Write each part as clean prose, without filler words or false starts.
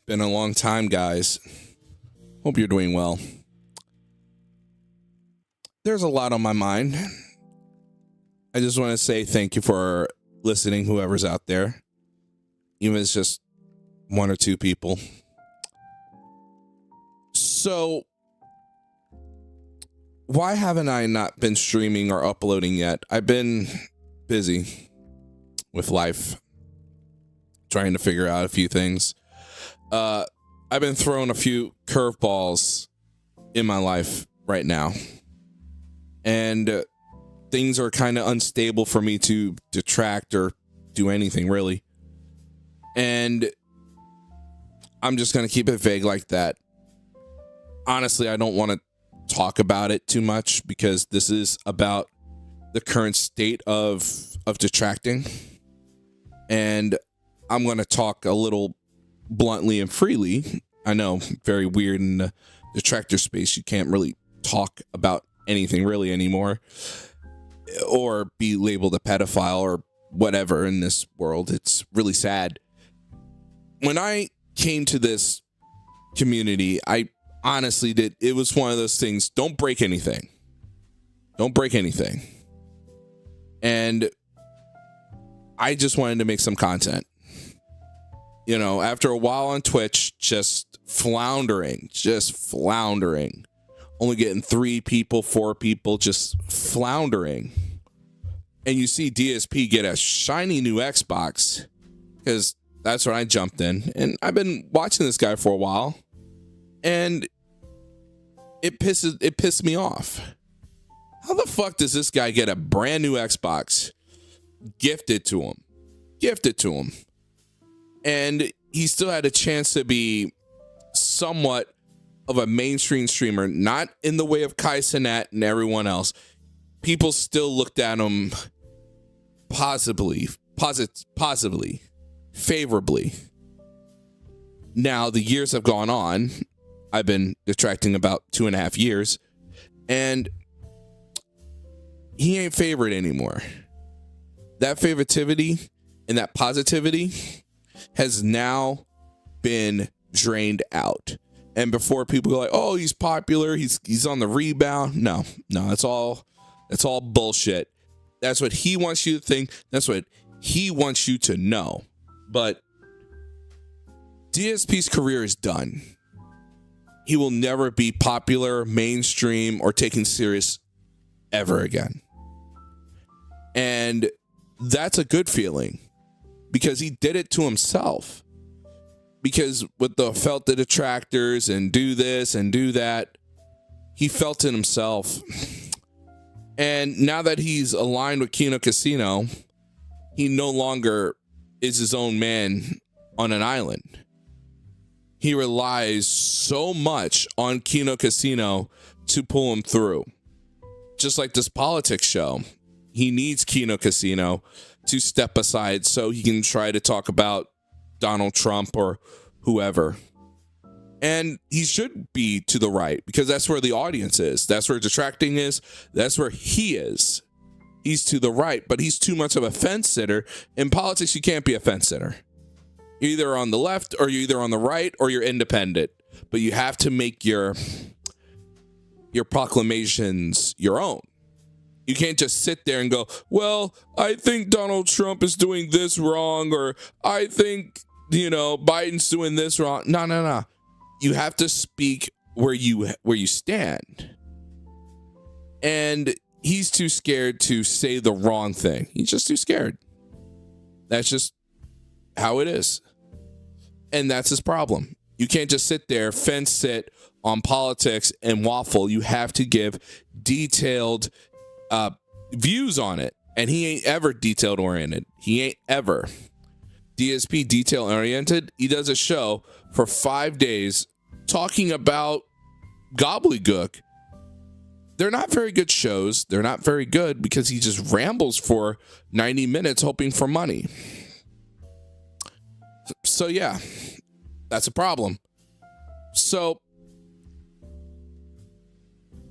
Been a long time, guys. Hope you're doing well. There's a lot on my mind. I just want to say thank you for listening, whoever's out there. Even if it's just one or two people. So, why haven't I not been streaming or uploading yet? I've been busy with life, trying to figure out a few things. I've been throwing a few curveballs in my life right now. And things are kind of unstable for me to detract or do anything, really. And I'm just going to keep it vague like that. Honestly, I don't want to talk about it too much because this is about the current state of detracting. And I'm going to talk a little bluntly and freely. I know, very weird in the detractor space. You can't really talk about anything really anymore or be labeled a pedophile or whatever in this world. It's really sad. When I came to this community, I honestly did. It was one of those things. Don't break anything. Don't break anything. And I just wanted to make some content. You know, after a while on Twitch, just floundering. Only getting 3 people, 4 people, just floundering. And you see DSP get a shiny new Xbox because that's when I jumped in. And I've been watching this guy for a while. And it pissed me off. How the fuck does this guy get a brand new Xbox gifted to him? And he still had a chance to be somewhat of a mainstream streamer, not in the way of Kai Cenat and everyone else. People still looked at him positively, favorably. Now, the years have gone on. I've been detracting about 2.5 years, and he ain't favored anymore. That favoritivity and that positivity has now been drained out. And before people go like, oh, he's popular, he's on the rebound. No, that's all bullshit. That's what he wants you to think. That's what he wants you to know. But DSP's career is done. He will never be popular, mainstream, or taken serious ever again. And that's a good feeling because he did it to himself. Because with the felt the detractors and do this and do that, he felt it himself. And now that he's aligned with Kino Casino, he no longer is his own man on an island. He relies so much on Kino Casino to pull him through. Just like this politics show, he needs Kino Casino to step aside so he can try to talk about Donald Trump or whoever. And he should be to the right because that's where the audience is. That's where detracting is. That's where he is. He's to the right, but he's too much of a fence sitter. In politics, you can't be a fence sitter. You're either on the left or you're either on the right or you're independent. But you have to make your proclamations your own. You can't just sit there and go, well, I think Donald Trump is doing this wrong, or I think, Biden's doing this wrong. No. You have to speak where you stand. And he's too scared to say the wrong thing. He's just too scared. That's just how it is. And that's his problem. You can't just sit there, fence sit on politics and waffle. You have to give detailed views on it. And he ain't ever detailed oriented. He ain't ever. DSP detail oriented. He does a show for 5 days talking about gobbledygook. They're not very good shows. They're not very good because he just rambles for 90 minutes hoping for money. So yeah, that's a problem. So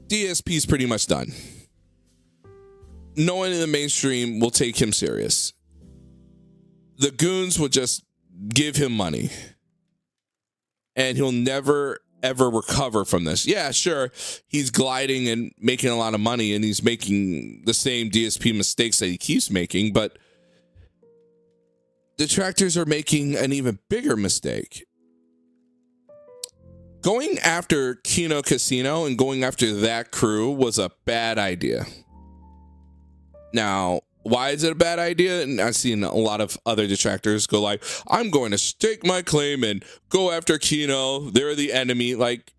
DSP's pretty much done. No one in the mainstream will take him serious. The goons will just give him money. and he'll never ever recover from this. Yeah, sure, he's gliding and making a lot of money, and he's making the same DSP mistakes that he keeps making, but detractors are making an even bigger mistake. Going after Kino Casino and going after that crew was a bad idea. Now, why is it a bad idea? And I've seen a lot of other detractors go like, I'm going to stake my claim and go after Kino. They're the enemy. Like,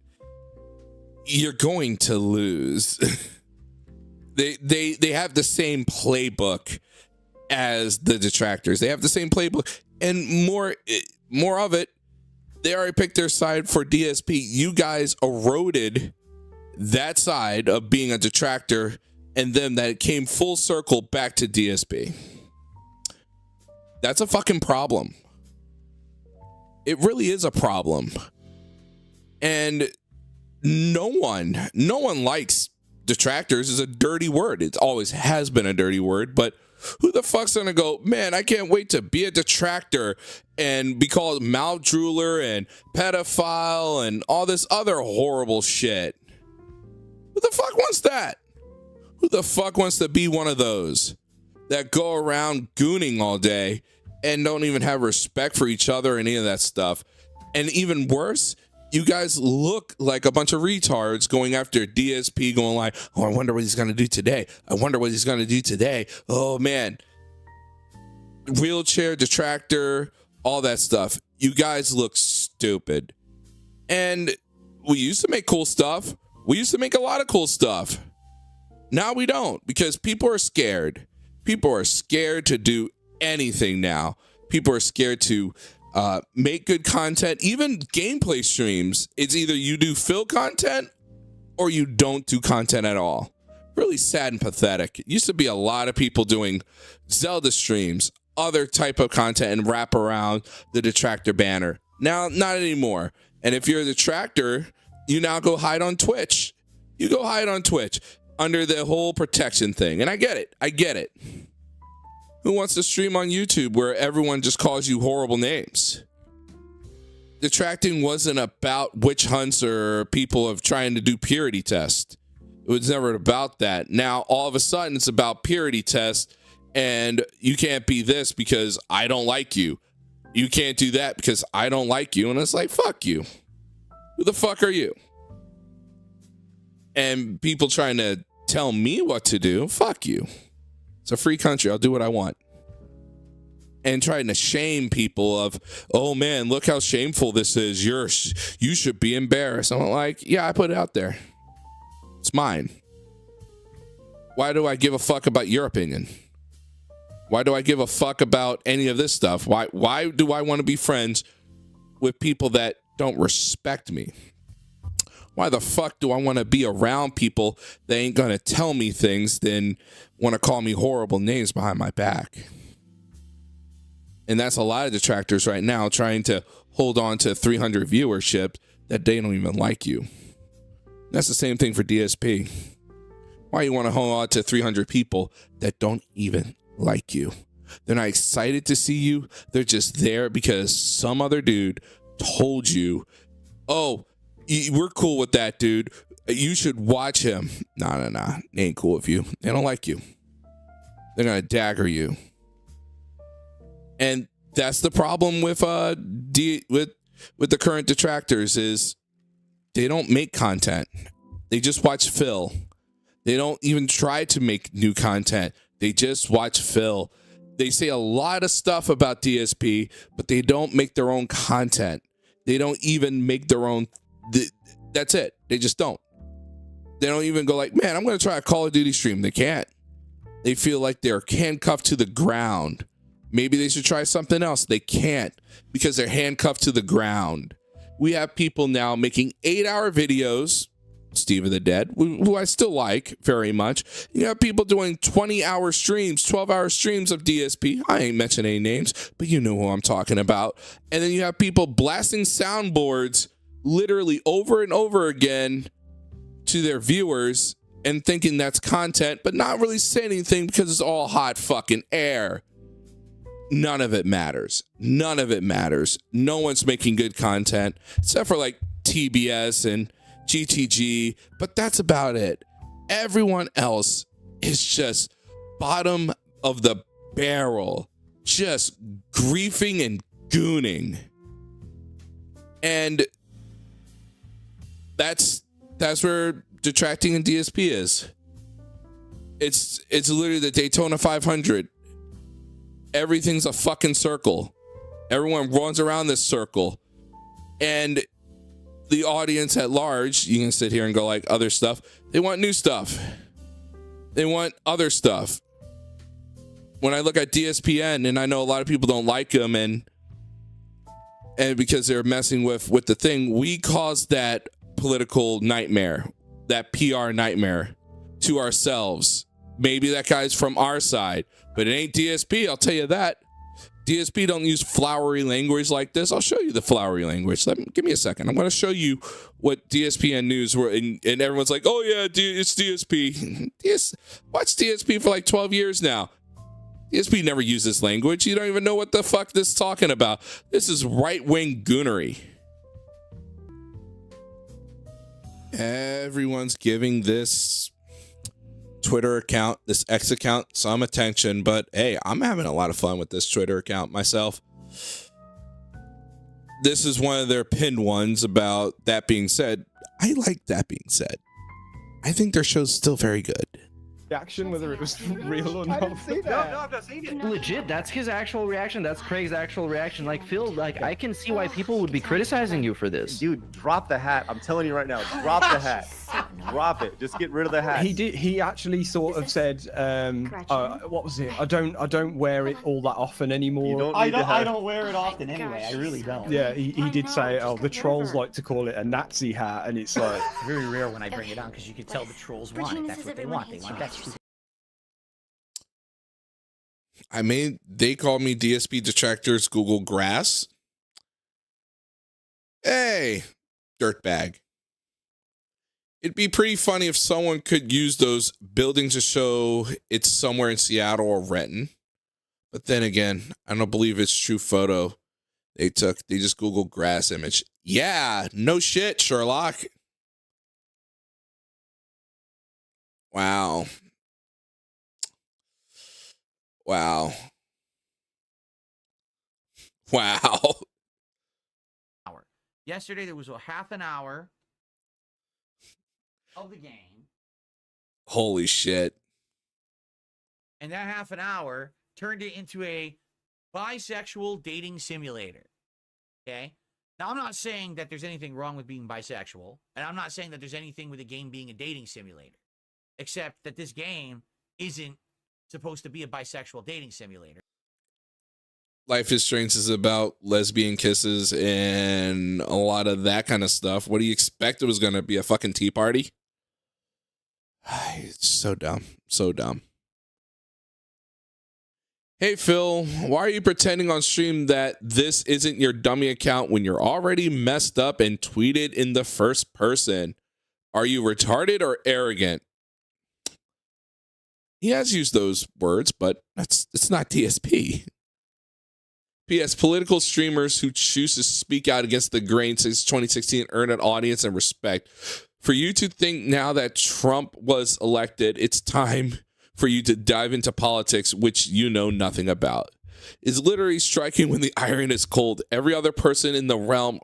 you're going to lose. They have the same playbook as the detractors. They have the same playbook, and more of it. They already picked their side for DSP. You guys eroded that side of being a detractor, and then that came full circle back to DSP. That's a fucking problem. It really is a problem. And no one likes detractors. Is a dirty word. It always has been a dirty word, but who the fuck's gonna go, man, I can't wait to be a detractor and be called mouth drooler and pedophile and all this other horrible shit? Who the fuck wants that? Who the fuck wants to be one of those that go around gooning all day and don't even have respect for each other or any of that stuff? And even worse, you guys look like a bunch of retards going after DSP, going like, oh, I wonder what he's going to do today. I wonder what he's going to do today. Oh, man. Wheelchair, detractor, all that stuff. You guys look stupid. And we used to make cool stuff. We used to make a lot of cool stuff. Now we don't, because people are scared. People are scared to do anything now. People are scared to make good content. Even gameplay streams, it's either you do fill content or you don't do content at all. Really sad and pathetic. It used to be a lot of people doing Zelda streams, other type of content, and wrap around the detractor banner. Now, not anymore. And if you're a detractor, you now go hide on Twitch. You go hide on Twitch under the whole protection thing. And I get it. I get it. Who wants to stream on YouTube where everyone just calls you horrible names? Detracting wasn't about witch hunts or people of trying to do purity tests. It was never about that. Now, all of a sudden, it's about purity tests, and you can't be this because I don't like you. You can't do that because I don't like you. And it's like, fuck you. Who the fuck are you? And people trying to tell me what to do, fuck you. It's a free country. I'll do what I want. And trying to shame people of, oh man, look how shameful this is. You should be embarrassed. I'm like, yeah, I put it out there. It's mine. Why do I give a fuck about your opinion? Why do I give a fuck about any of this stuff? Why do I want to be friends with people that don't respect me? Why the fuck do I want to be around people that ain't going to tell me things, then want to call me horrible names behind my back? And that's a lot of detractors right now trying to hold on to 300 viewership that they don't even like you. That's the same thing for DSP. Why you want to hold on to 300 people that don't even like you? They're not excited to see you. They're just there because some other dude told you, oh, we're cool with that dude. You should watch him. Nah. They ain't cool with you. They don't like you. They're going to dagger you. And that's the problem with with the current detractors is they don't make content. They just watch Phil. They don't even try to make new content. They just watch Phil. They say a lot of stuff about DSP, but they don't make their own content. They don't even make their own. That's it. They just don't. They don't even go like, man, I'm going to try a Call of Duty stream. They can't. They feel like they're handcuffed to the ground. Maybe they should try something else. They can't because they're handcuffed to the ground. We have people now making 8-hour videos, Steve of the Dead, who I still like very much. You have people doing 20-hour streams, 12-hour streams of DSP. I ain't mentioning any names, but you know who I'm talking about. And then you have people blasting soundboards literally over and over again to their viewers and thinking that's content, but not really saying anything because it's all hot fucking air. none of it matters. None of it matters. No one's making good content except for like TBS and GTG, but that's about it. Everyone else is just bottom of the barrel, just griefing and gooning. And that's where Detracting and DSP is. It's literally the Daytona 500. Everything's a fucking circle. Everyone runs around this circle. And the audience at large, you can sit here and go like other stuff. They want new stuff. They want other stuff. When I look at DSPN, and I know a lot of people don't like them, and because they're messing with the thing, we caused that political nightmare, that PR nightmare to ourselves. Maybe that guy's from our side, but it ain't DSP, I'll tell you that. DSP don't use flowery language like this. I'll show you the flowery language. Give me a second. I'm going to show you what DSPN news were, and everyone's like, oh yeah, it's DSP. Watch DSP for like 12 years now. DSP never used this language. You don't even know what the fuck this is talking about. This is right-wing goonery. Everyone's giving this Twitter account, this X account, some attention, but hey, I'm having a lot of fun with this Twitter account myself. This is one of their pinned ones. About that being said, I like that being said. I think their show's still very good. Reaction, whether it was real or not. I didn't see that. No, I've not seen it. Legit, that's his actual reaction. That's Craig's actual reaction. Like, Phil, like, I can see why people would be criticizing you for this. Dude, drop the hat. I'm telling you right now, drop the hat. Drop it. Just get rid of the hat. He did. He actually sort of said, what was it? I don't wear it all that often anymore. I don't wear it often anyway. I really don't. Yeah, he did say, oh, the trolls like to call it a Nazi hat, and it's like very rare when I bring it on because you can tell the trolls want it. That's what they want. They want that stupid. They call me DSP Detractors Google Grass. Hey, dirtbag. It'd be pretty funny if someone could use those buildings to show it's somewhere in Seattle or Renton. But then again, I don't believe it's true photo they took. They just Googled grass image. Yeah, no shit, Sherlock. Wow. Wow. Wow. Yesterday there was a half an hour of the game. Holy shit. And that half an hour turned it into a bisexual dating simulator. Okay? Now, I'm not saying that there's anything wrong with being bisexual, and I'm not saying that there's anything with a game being a dating simulator, except that this game isn't supposed to be a bisexual dating simulator. Life is Strange is about lesbian kisses and a lot of that kind of stuff. What do you expect it was going to be, a fucking tea party? It's so dumb. So dumb. Hey, Phil, why are you pretending on stream that this isn't your dummy account when you're already messed up and tweeted in the first person? Are you retarded or arrogant? He has used those words, but it's not DSP. P.S. Political streamers who choose to speak out against the grain since 2016 earn an audience and respect. For you to think now that Trump was elected, it's time for you to dive into politics, which you know nothing about. It's literally striking when the iron is cold. Every other person in the realm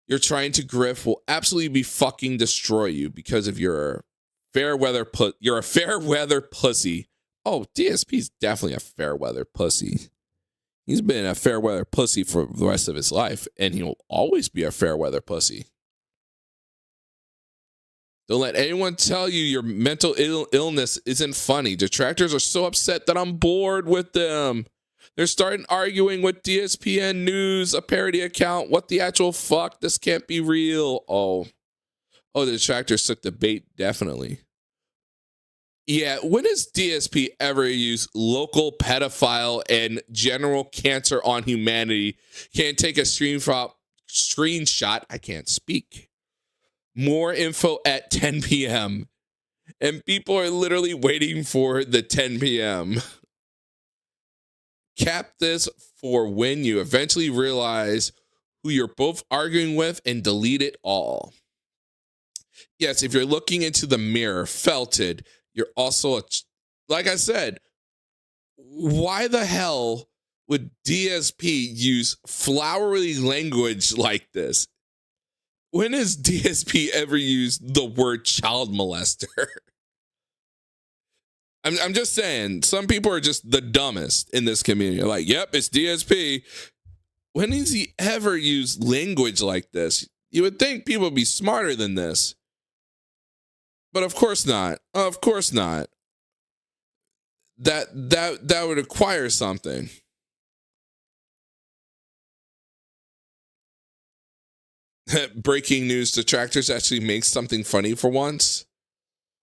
you're trying to grift will absolutely be fucking destroy you because of your you're a fair weather pussy. Oh, DSP's definitely a fair weather pussy. He's been a fair weather pussy for the rest of his life, and he will always be a fair weather pussy. Don't let anyone tell you your mental illness isn't funny. Detractors are so upset that I'm bored with them. They're starting arguing with DSPN News, a parody account. What the actual fuck? This can't be real. Oh, the detractors took the bait, definitely. Yeah, when has DSP ever used local pedophile and general cancer on humanity? Can't take a screenshot. I can't speak. More info at 10 p.m. And people are literally waiting for the 10 p.m. Cap this for when you eventually realize who you're both arguing with and delete it all. Yes, if you're looking into the mirror, felted, you're also like I said, why the hell would DSP use flowery language like this? When has DSP ever used the word child molester? I'm just saying, some people are just the dumbest in this community. Like, yep, it's DSP. When has he ever used language like this? You would think people would be smarter than this. But of course not. Of course not. That would acquire something. Breaking news, Detractors actually makes something funny for once.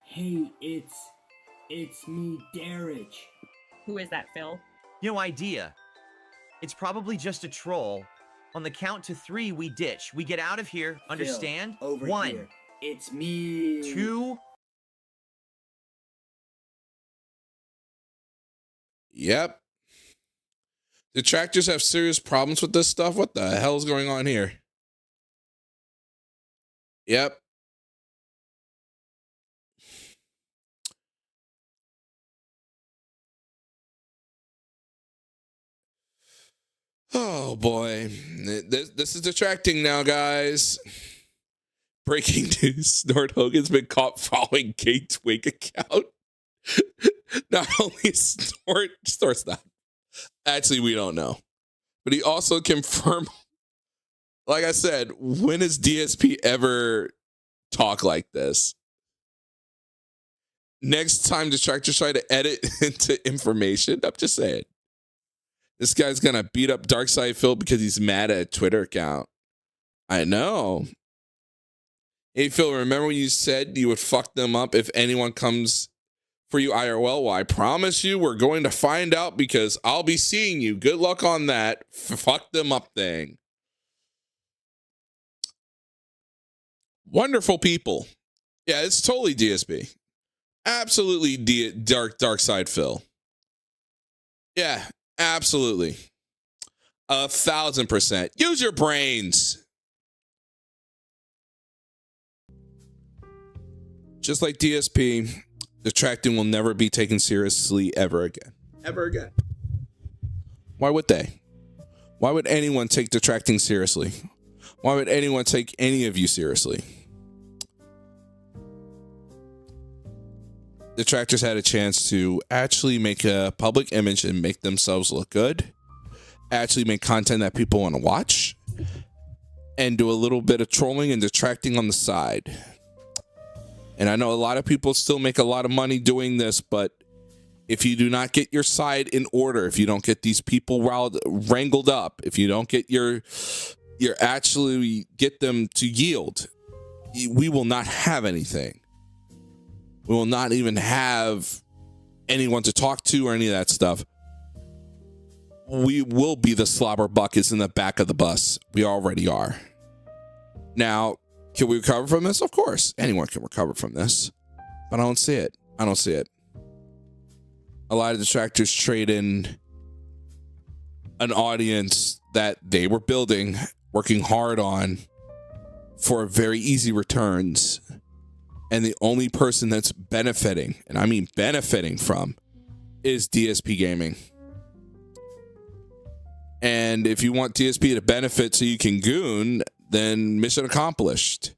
Hey, it's me, Darich. Who is that, Phil? No idea. It's probably just a troll. On the count to 3, we ditch. We get out of here. Understand? Phil, over 1. Here. It's me. 2. Yep. Detractors have serious problems with this stuff. What the hell is going on here? Yep. Oh boy, this is detracting now, guys. Breaking news: Snort Hogan's been caught following Kate's Wake account. Not only Snort's not. Actually, we don't know, but he also confirmed. Like I said, when has DSP ever talk like this? Next time detractors try to edit into information, I'm just saying. This guy's going to beat up Darkside Phil because he's mad at a Twitter account. I know. Hey, Phil, remember when you said you would fuck them up if anyone comes for you IRL? Well, I promise you we're going to find out because I'll be seeing you. Good luck on that fuck them up thing. Wonderful people. Yeah, it's totally DSP. Absolutely Darkside Phil. Yeah. Absolutely. 1,000%. Use your brains. Just like DSP, detracting will never be taken seriously ever again. Ever again. Why would they? Why would anyone take detracting seriously? Why would anyone take any of you seriously? Detractors had a chance to actually make a public image and make themselves look good, actually make content that people want to watch, and do a little bit of trolling and detracting on the side. And I know a lot of people still make a lot of money doing this, but if you do not get your side in order, if you don't get these people wrangled up, if you don't get your actually get them to yield, we will not have anything. We will not even have anyone to talk to or any of that stuff. We will be the slobber buckets in the back of the bus. We already are. Now, can we recover from this? Of course. Anyone can recover from this. But I don't see it. I don't see it. A lot of detractors trade in an audience that they were building, working hard on for very easy returns. And the only person that's benefiting, and I mean benefiting from, is DSP Gaming. And if you want DSP to benefit so you can goon, then mission accomplished.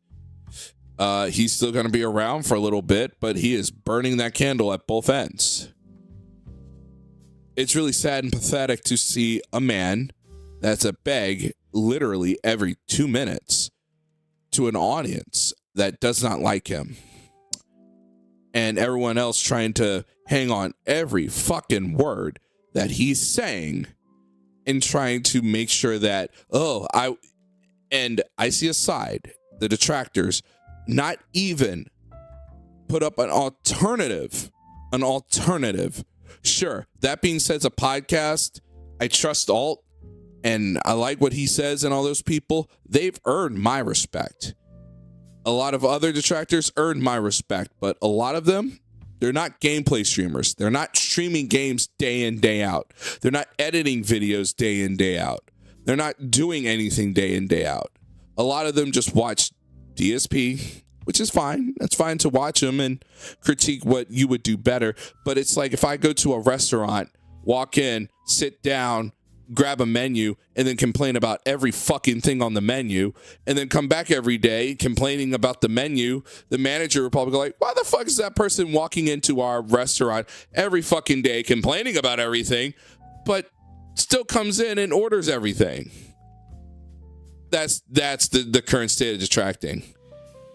He's still going to be around for a little bit, but he is burning that candle at both ends. It's really sad and pathetic to see a man that's a beg literally every 2 minutes to an audience that does not like him, and everyone else trying to hang on every fucking word that he's saying and trying to make sure that, I see a side, the detractors, not even put up an alternative. Sure, that being said, it's a podcast. I trust Alt, and I like what he says, and all those people, they've earned my respect. A lot of other detractors earned my respect, but a lot of them, They're not gameplay streamers. They're not streaming games day in, day out. They're not editing videos day in, day out. They're not doing anything day in, day out. A lot of them just watch DSP, which is fine. That's fine to watch them and critique what you would do better. But it's like if I go to a restaurant, walk in, sit down, grab a menu, and then complain about every fucking thing on the menu, and then come back every day complaining about the menu, the manager will probably go like, why the fuck is that person walking into our restaurant every fucking day complaining about everything, but still comes in and orders everything? That's the current state of detracting.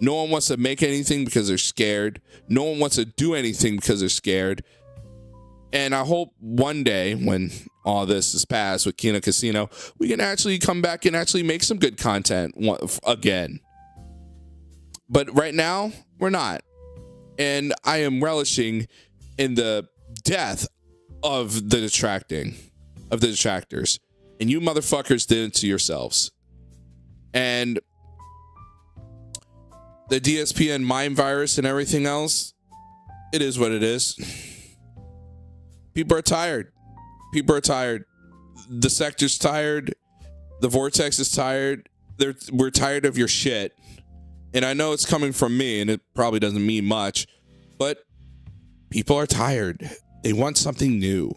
No one wants to make anything because they're scared. No one wants to do anything because they're scared. And I hope one day when all this is past with Kino Casino, we can actually come back and actually make some good content again. But right now, we're not. And I am relishing in the death of the detracting, of the detractors. And you motherfuckers did it to yourselves. And the DSPN mind virus and everything else, it is what it is. People are tired. People are tired. The sector's tired. The vortex is tired. We're tired of your shit. And I know it's coming from me, and it probably doesn't mean much, but people are tired. They want something new.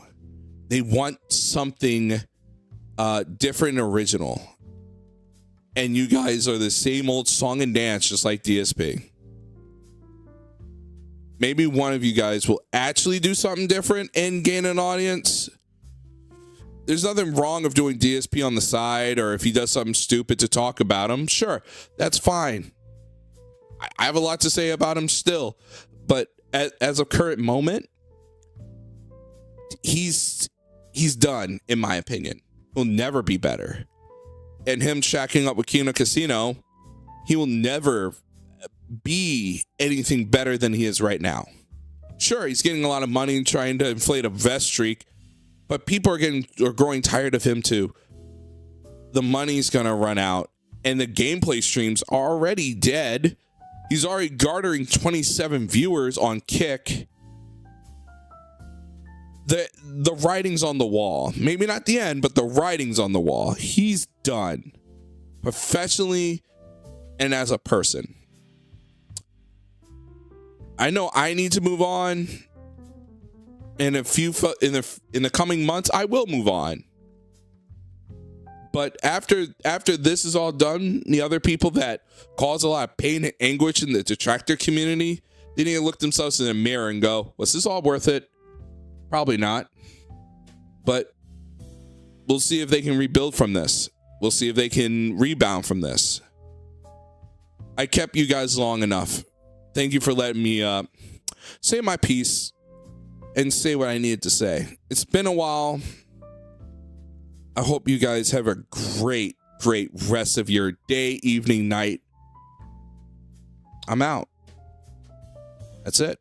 They want something different and original. And you guys are the same old song and dance, just like DSP. Maybe one of you guys will actually do something different and gain an audience. There's nothing wrong of doing DSP on the side, or if he does something stupid to talk about him. Sure, that's fine. I have a lot to say about him still, but as of current moment, he's done, in my opinion. He'll never be better. And him shacking up with Kino Casino, he will never be anything better than he is right now. Sure, he's getting a lot of money and trying to inflate a vest streak, but people are growing tired of him too. The money's gonna run out, and the gameplay streams are already dead. He's already garnering 27 viewers on Kick. The writing's on the wall. Maybe not the end, but the writing's on the wall. He's done, professionally and as a person. I know I need to move on. In a few in the coming months, I will move on. But after this is all done, the other people that cause a lot of pain and anguish in the detractor community, they need to look themselves in the mirror and go, was this all worth it? Probably not. But we'll see if they can rebuild from this. We'll see if they can rebound from this. I kept you guys long enough. Thank you for letting me say my piece and say what I needed to say. It's been a while. I hope you guys have a great rest of your day, evening, night. I'm out. That's it.